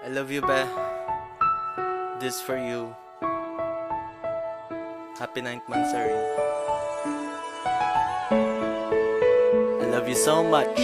I love you, Be. This for you. Happy 9th monthsary. I love you so much.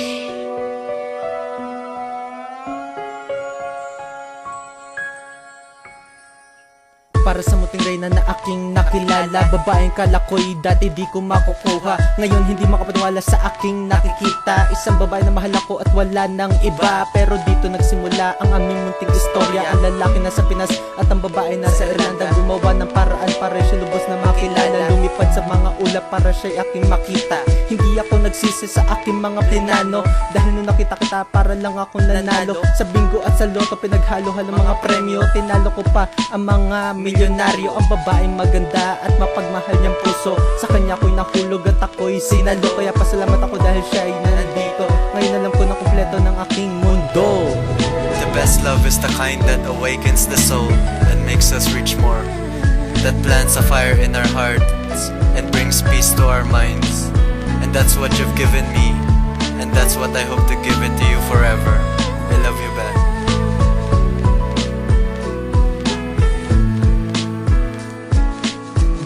Para sa muting reyna na aking nakilala, babaeng kala ko'y dati di ko makukuha. Ngayon hindi makapaniwala sa aking nakikita. Isang babae na mahal ako at wala nang iba. Pero dito nagsimula ang aming munting istorya. Ang lalaki nasa Pinas at ang babae nasa Irlanda. Gumawa ng paraan para siya lubos na makilala. Lumipad sa mga ulap para siya'y aking makita. Hindi ako nagsisi sa aking mga plinano, dahil nung nakita kita para lang akong nanalo. Sa bingo at sa loto pinaghalo-halo mga premyo. Tinalo ko pa ang mga milyonaryo. Ang babaeng maganda at mapagmahal niyang puso. Sa kanya ko'y nahulog at ako'y sinalo. Kaya pasalamat ako dahil siya ay nandito. Ngayon alam ko na kumpleto ng aking mundo. The best love is the kind that awakens the soul and makes us reach more. That plants a fire in our hearts and brings peace to our minds. And that's what you've given me, and that's what I hope to give it to you forever. I love you, Be.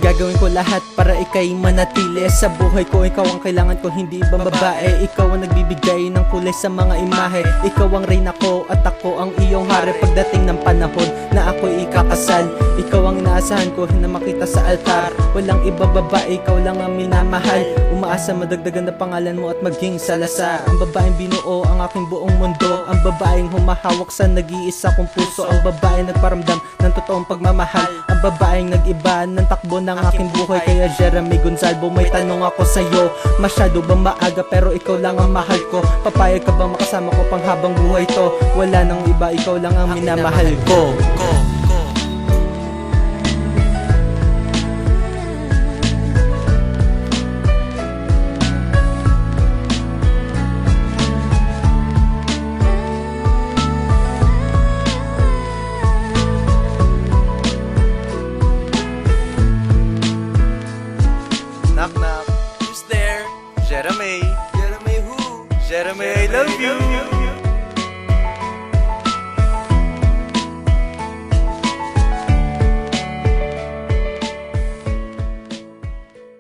Gagawin ko lahat para ika'y manatili sa buhay ko. Ikaw ang kailangan ko, hindi ibang babae. Ikaw ang nagbibigay ng kulay sa mga imahe. Ikaw ang reyna ko at ako ang iyong hari. Pagdating ng panahon na ako'y ikakasal, ikaw ang inaasahan ko na makita sa altar. Walang iba babae, ikaw lang ang minamahal. Umaasa madagdagan na pangalan mo at maging salasa. Ang babaeng binuo ang aking buong mundo. Ang babaeng humahawak sa nag-iisa kong puso. Ang babaeng nagparamdam ng totoong pagmamahal. Ang babaeng nag-iba ng takbo ng aking buhay. Kaya Jeremy Gonzalvo, may tanong ako sa'yo. Masyado ba maaga pero ikaw lang ang mahal ko? Papayag ka bang makasama ko pang habang buhay to? Wala nang iba, ikaw lang ang minamahal ko. Knock knock, who's there? Jeremy. Jeremy who? Jeremy, I love you.